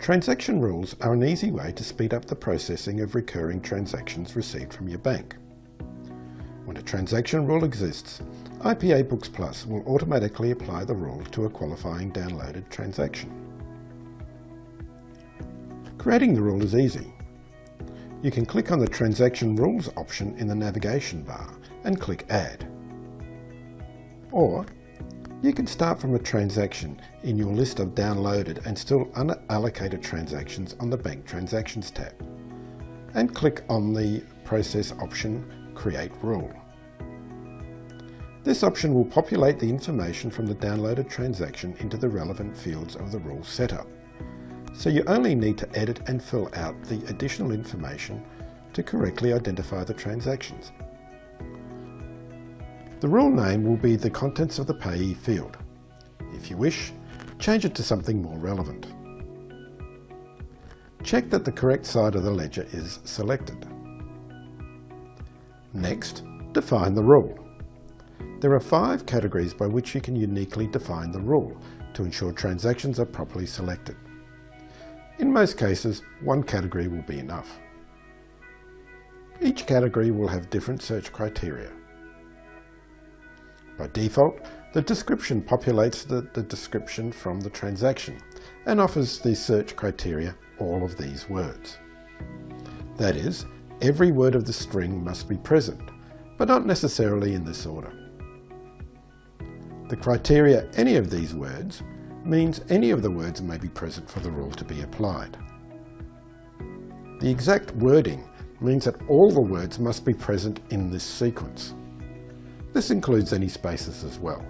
Transaction rules are an easy way to speed up the processing of recurring transactions received from your bank. When a transaction rule exists, IPA Books Plus will automatically apply the rule to a qualifying downloaded transaction. Creating the rule is easy. You can click on the Transaction Rules option in the navigation bar and click Add. Or you can start from a transaction in your list of downloaded and still unallocated transactions on the Bank Transactions tab and click on the Process option, Create Rule. This option will populate the information from the downloaded transaction into the relevant fields of the rule setup, so you only need to edit and fill out the additional information to correctly identify the transactions. The rule name will be the contents of the payee field. If you wish, change it to something more relevant. Check that the correct side of the ledger is selected. Next, define the rule. There are 5 categories by which you can uniquely define the rule to ensure transactions are properly selected. In most cases, one category will be enough. Each category will have different search criteria. By default, the description populates the description from the transaction and offers the search criteria all of these words. That is, every word of the string must be present, but not necessarily in this order. The criteria any of these words means any of the words may be present for the rule to be applied. The exact wording means that all the words must be present in this sequence. This includes any spaces as well.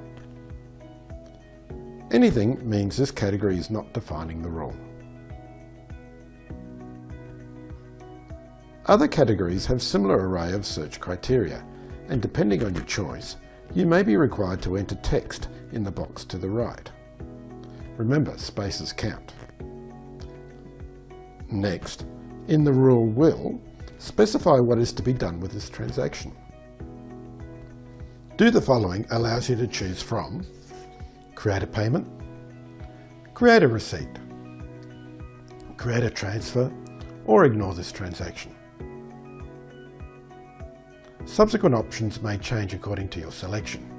Anything means this category is not defining the rule. Other categories have similar array of search criteria, and depending on your choice, you may be required to enter text in the box to the right. Remember, spaces count. Next, in the rule will, specify what is to be done with this transaction. Do the following allows you to choose from create a payment, create a receipt, create a transfer, or ignore this transaction. Subsequent options may change according to your selection.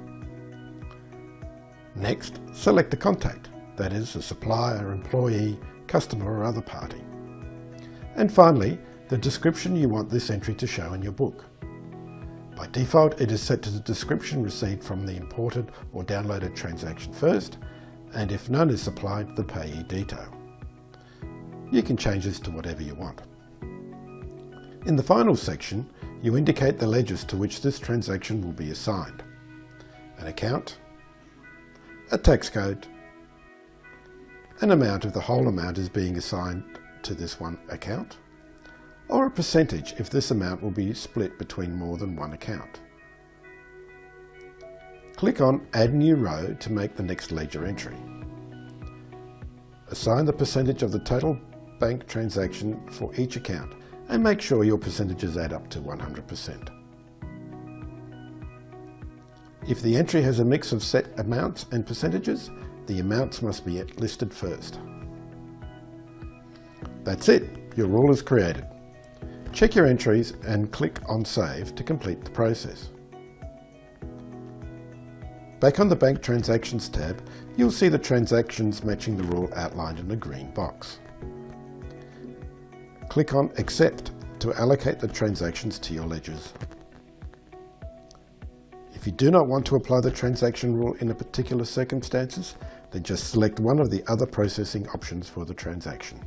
Next, select a contact, that is, a supplier, employee, customer, or other party. And finally, the description you want this entry to show in your book. By default, it is set to the description received from the imported or downloaded transaction first, and if none is supplied, the payee detail. You can change this to whatever you want. In the final section, you indicate the ledgers to which this transaction will be assigned: an account, a tax code, an amount if the whole amount is being assigned to this one account, or a percentage if this amount will be split between more than one account. Click on Add New Row to make the next ledger entry. Assign the percentage of the total bank transaction for each account and make sure your percentages add up to 100%. If the entry has a mix of set amounts and percentages, the amounts must be listed first. That's it, your rule is created. Check your entries and click on Save to complete the process. Back on the Bank Transactions tab, you'll see the transactions matching the rule outlined in the green box. Click on Accept to allocate the transactions to your ledgers. If you do not want to apply the transaction rule in a particular circumstances, then just select one of the other processing options for the transaction.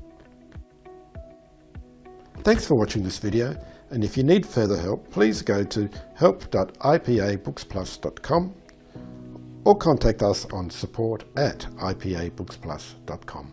Thanks for watching this video, and if you need further help, please go to help.ipabooksplus.com or contact us on support@ipabooksplus.com.